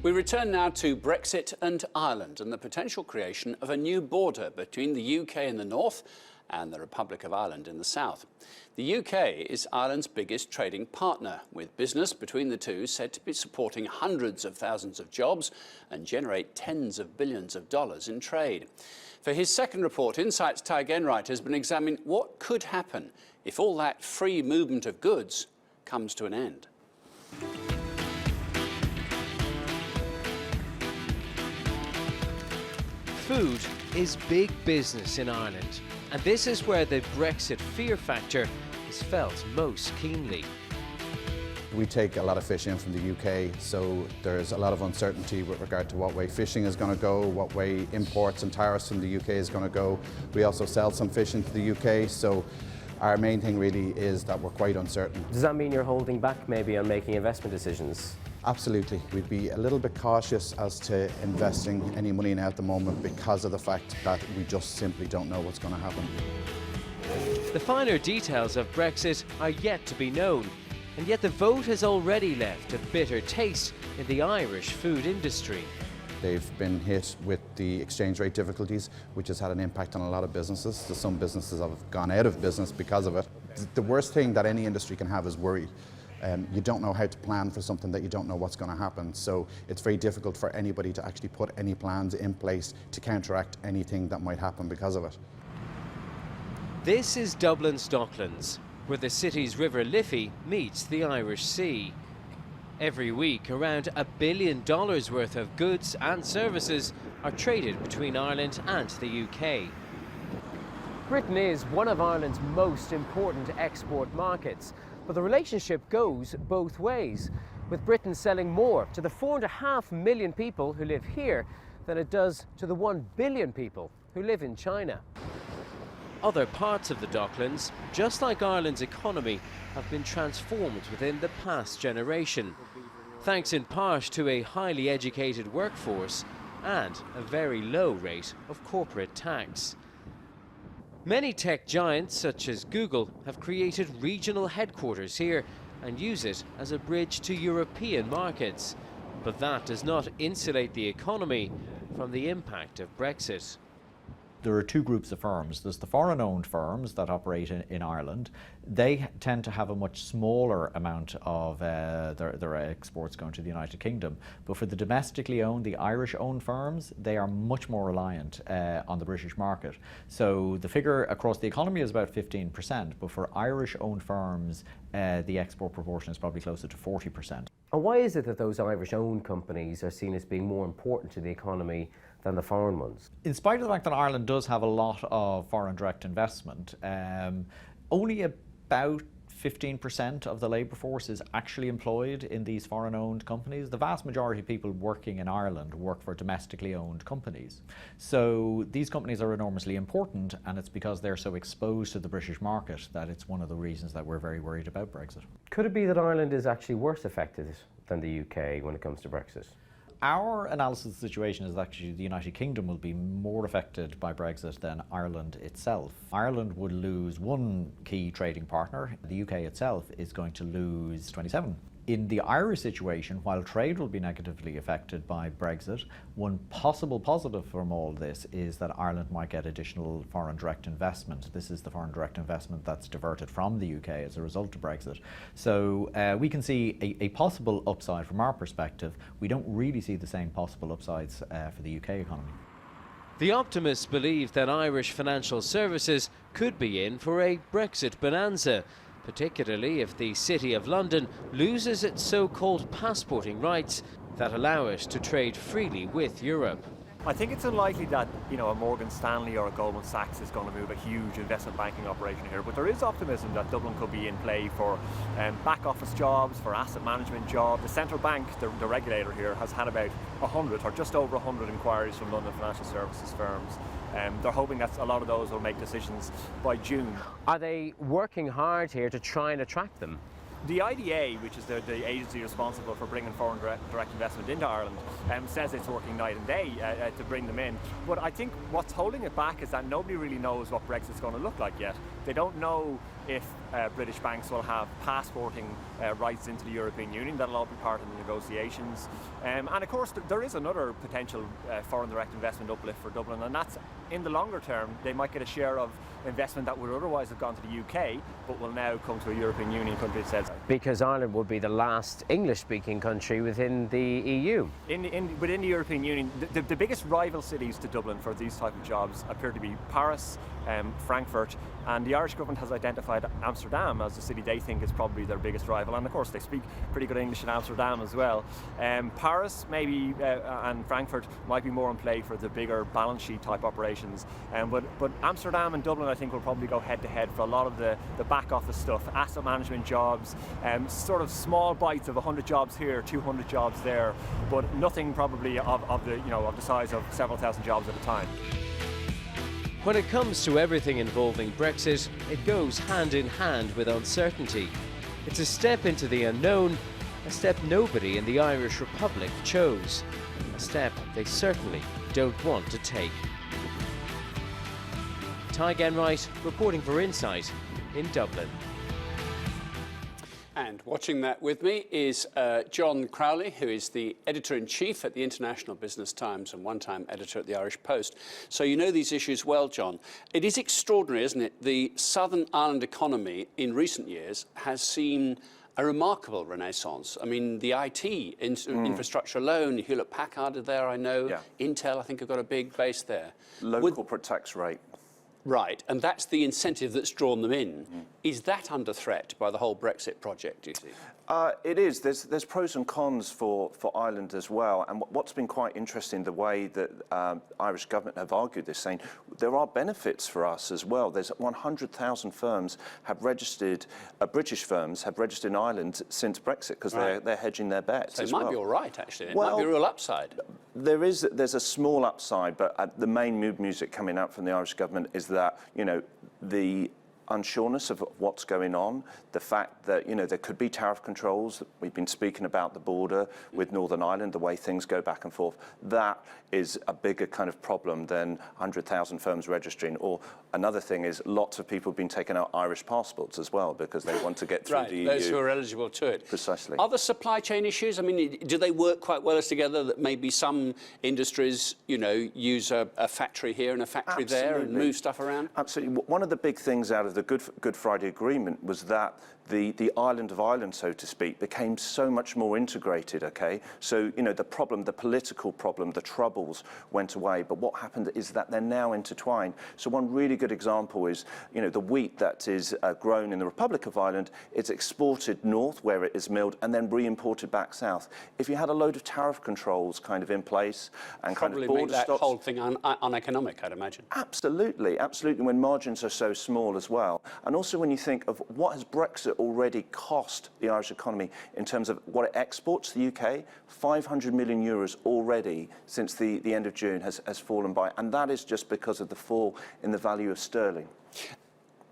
We return now to Brexit and Ireland and the potential creation of a new border between the UK in the north and the Republic of Ireland in the south. The UK is Ireland's biggest trading partner, with business between the two said to be supporting hundreds of thousands of jobs and generate tens of billions of dollars in trade. For his second report, Insight's Ty Genwright has been examining what could happen if all that free movement of goods comes to an end. Food is big business in Ireland, and this is where the Brexit fear factor is felt most keenly. We take a lot of fish in from the UK, so there's a lot of uncertainty with regard to what way fishing is going to go, what way imports and tariffs from the UK is going to go. We also sell some fish into the UK, so our main thing really is that we're quite uncertain. Does that mean you're holding back maybe on making investment decisions? Absolutely. We'd be a little bit cautious as to investing any money now at the moment because of the fact that we just simply don't know what's going to happen. The finer details of Brexit are yet to be known, and yet the vote has already left a bitter taste in the Irish food industry. They've been hit with the exchange rate difficulties, which has had an impact on a lot of businesses. So some businesses have gone out of business because of it. The worst thing that any industry can have is worry. You don't know how to plan for something that you don't know what's going to happen. So it's very difficult for anybody to actually put any plans in place to counteract anything that might happen because of it. This is Dublin's Docklands, where the city's River Liffey meets the Irish Sea. Every week, around $1 billion worth of goods and services are traded between Ireland and the UK. Britain is one of Ireland's most important export markets, but the relationship goes both ways, with Britain selling more to the 4.5 million people who live here than it does to the 1 billion people who live in China. Other parts of the Docklands, just like Ireland's economy, have been transformed within the past generation, thanks in part to a highly educated workforce and a very low rate of corporate tax. Many tech giants, such as Google, have created regional headquarters here and use it as a bridge to European markets. But that does not insulate the economy from the impact of Brexit. There are two groups of firms. There's the foreign-owned firms that operate in Ireland. They tend to have a much smaller amount of their exports going to the United Kingdom. But for the domestically owned, the Irish-owned firms, they are much more reliant on the British market. So the figure across the economy is about 15%, but for Irish-owned firms, the export proportion is probably closer to 40%. And why is it that those Irish-owned companies are seen as being more important to the economy than the foreign ones? In spite of the fact that Ireland does have a lot of foreign direct investment, only about 15% of the labour force is actually employed in these foreign-owned companies. The vast majority of people working in Ireland work for domestically owned companies. So these companies are enormously important, and it's because they're so exposed to the British market that it's one of the reasons that we're very worried about Brexit. Could it be that Ireland is actually worse affected than the UK when it comes to Brexit? Our analysis of the situation is that actually the United Kingdom will be more affected by Brexit than Ireland itself. Ireland would lose one key trading partner. The UK itself is going to lose 27. In the Irish situation, while trade will be negatively affected by Brexit, one possible positive from all this is that Ireland might get additional foreign direct investment. This is the foreign direct investment that's diverted from the UK as a result of Brexit. So we can see a possible upside from our perspective. We don't really see the same possible upsides for the UK economy. The optimists believe that Irish financial services could be in for a Brexit bonanza, particularly if the City of London loses its so-called passporting rights that allow it to trade freely with Europe. I think it's unlikely that, a Morgan Stanley or a Goldman Sachs is going to move a huge investment banking operation here, but there is optimism that Dublin could be in play for back office jobs, for asset management jobs. The central bank, the regulator here, has had about 100 or just over 100 inquiries from London financial services firms. They're hoping that a lot of those will make decisions by June. Are they working hard here to try and attract them? The IDA, which is the agency responsible for bringing foreign direct investment into Ireland, says it's working night and day to bring them in. But I think what's holding it back is that nobody really knows what Brexit's going to look like yet. They don't know if British banks will have passporting rights into the European Union. That'll all be part of the negotiations. And of course, there is another potential foreign direct investment uplift for Dublin, and that's in the longer term. They might get a share of investment that would otherwise have gone to the UK, but will now come to a European Union country instead. Because Ireland would be the last English-speaking country within the EU. Within the European Union, the biggest rival cities to Dublin for these type of jobs appear to be Paris, Frankfurt, and the Irish government has identified Amsterdam as the city they think is probably their biggest rival, and of course they speak pretty good English in Amsterdam as well. Paris maybe and Frankfurt might be more in play for the bigger balance sheet type operations, but Amsterdam and Dublin I think will probably go head to head for a lot of the back office stuff, asset management jobs, sort of small bites of 100 jobs here, 200 jobs there, but nothing probably of the size of several thousand jobs at a time. When it comes to everything involving Brexit, it goes hand in hand with uncertainty. It's a step into the unknown, a step nobody in the Irish Republic chose, a step they certainly don't want to take. Ty Genwright reporting for Insight in Dublin. And watching that with me is John Crowley, who is the editor-in-chief at the International Business Times and one-time editor at the Irish Post. So you know these issues well, John. It is extraordinary, isn't it? The Southern Ireland economy in recent years has seen a remarkable renaissance. I mean, the IT infrastructure alone, Hewlett-Packard are there, I know. Yeah. Intel, I think, have got a big base there. Low corporate tax rate. Right, and that's the incentive that's drawn them in. Is that under threat by the whole Brexit project, do you think? It is. There's pros and cons for Ireland as well. And what's been quite interesting, the way that Irish government have argued this, saying there are benefits for us as well. There's 100,000 firms have registered, British firms have registered in Ireland since Brexit because they're hedging their bets. So it as might well. be all right, actually. It Well, might be a real upside. There's a small upside, but the main mood music coming out from the Irish government is that, the unsureness of what's going on, the fact that, there could be tariff controls. We've been speaking about the border with Northern Ireland, the way things go back and forth. That is a bigger kind of problem than 100,000 firms registering. Or another thing is lots of people have been taking out Irish passports as well because they want to get through the EU. Those who are eligible to it. Precisely. Are the supply chain issues, I mean, do they work quite well as together, that maybe some industries, use a factory here and a factory there and move stuff around? Absolutely. One of the big things out of the Good Friday Agreement was that the island of Ireland, so to speak, became so much more integrated, okay? So, the problem, the political problem, the troubles went away, but what happened is that they're now intertwined. So one really good example is, the wheat that is grown in the Republic of Ireland, it's exported north where it is milled and then re-imported back south. If you had a load of tariff controls kind of in place and kind of border make that stops, whole thing uneconomic, I'd imagine. Absolutely, absolutely, when margins are so small as well. And also when you think of what has Brexit already cost the Irish economy in terms of what it exports to the UK, 500 million euros already since the end of June has fallen by. And that is just because of the fall in the value of sterling.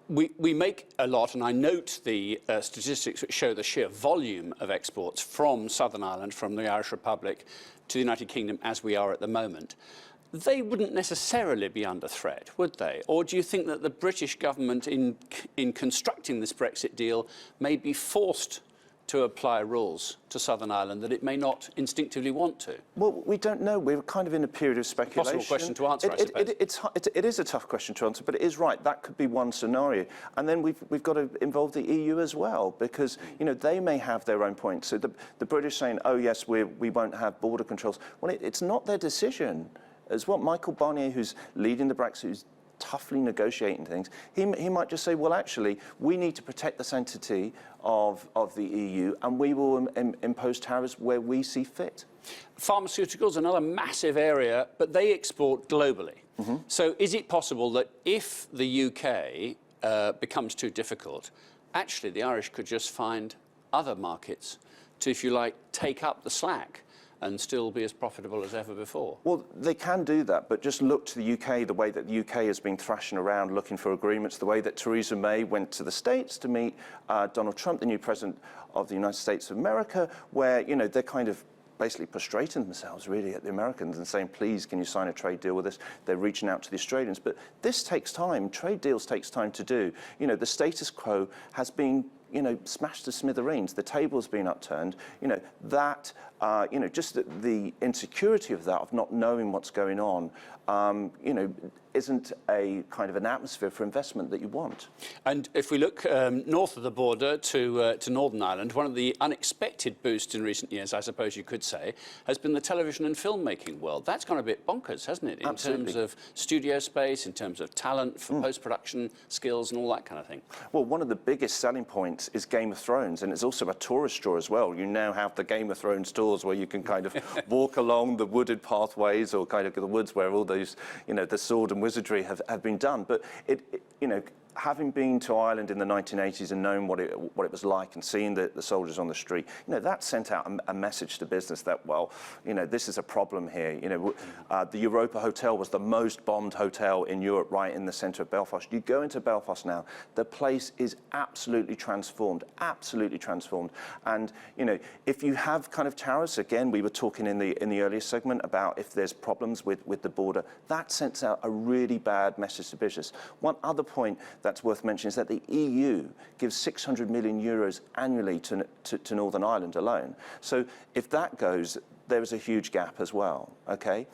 We make a lot, and I note the statistics which show the sheer volume of exports from Southern Ireland, from the Irish Republic to the United Kingdom as we are at the moment. They wouldn't necessarily be under threat, would they? Or do you think that the British government, in constructing this Brexit deal, may be forced to apply rules to Southern Ireland that it may not instinctively want to? Well, we don't know. We're kind of in a period of speculation. Possible question to answer, I suppose. It is a tough question to answer, but it is right. That could be one scenario. And then we've got to involve the EU as well, because, they may have their own points. So the British saying, oh, yes, we won't have border controls. Well, it's not their decision. As what Michael Barnier, who's leading the Brexit, who's toughly negotiating things, he might just say, well, actually, we need to protect the sanctity of the EU, and we will impose tariffs where we see fit. Pharmaceuticals, another massive area, but they export globally. So is it possible that if the UK becomes too difficult, actually the Irish could just find other markets to, if you like, take up the slack? and still be as profitable as ever before? Well, they can do that, but just look to the UK, the way that the UK has been thrashing around looking for agreements, the way that Theresa May went to the States to meet Donald Trump, the new president of the United States of America, where, you know, they're kind of basically prostrating themselves really at the Americans and saying, please, can you sign a trade deal with us? They're reaching out to the Australians. But this takes time. Trade deals takes time to do. You know, the status quo has been, you know, smashed to smithereens. The table's been upturned. You know, that, you know, just the insecurity of that, of not knowing what's going on, you know, isn't a kind of an atmosphere for investment that you want. And if we look north of the border to Northern Ireland, one of the unexpected boosts in recent years, I suppose you could say, has been the television and filmmaking world. That's gone a bit bonkers, hasn't it? In terms of studio space, in terms of talent for post-production skills and all that kind of thing. Well, one of the biggest selling points is Game of Thrones, and it's also a tourist draw as well. You now have the Game of Thrones tours where you can kind of walk along the wooded pathways, or kind of the woods where all those, you know, the sword and wizardry have been done. But it you know, having been to Ireland in the 1980s and knowing what it was like and seeing the soldiers on the street, you know, that sent out a message to business that, well, you know, this is a problem here. You know, the Europa Hotel was the most bombed hotel in Europe, right in the centre of Belfast. You go into Belfast now, the place is absolutely transformed. And, you know, if you have kind of tariffs, again, we were talking in the earlier segment about if there's problems with the border, that sends out a really bad message to business. One other point that's worth mentioning is that the EU gives 600 million euros annually to Northern Ireland alone. So if that goes, there is a huge gap as well, okay?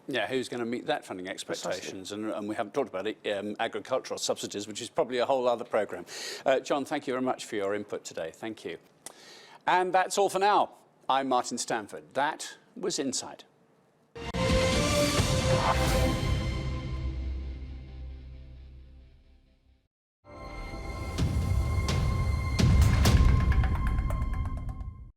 Yeah, who's going to meet that funding expectations? And we haven't talked about it, agricultural subsidies, which is probably a whole other programme. John, thank you very much for your input today. Thank you. And that's all for now. I'm Martin Stanford. That was Inside.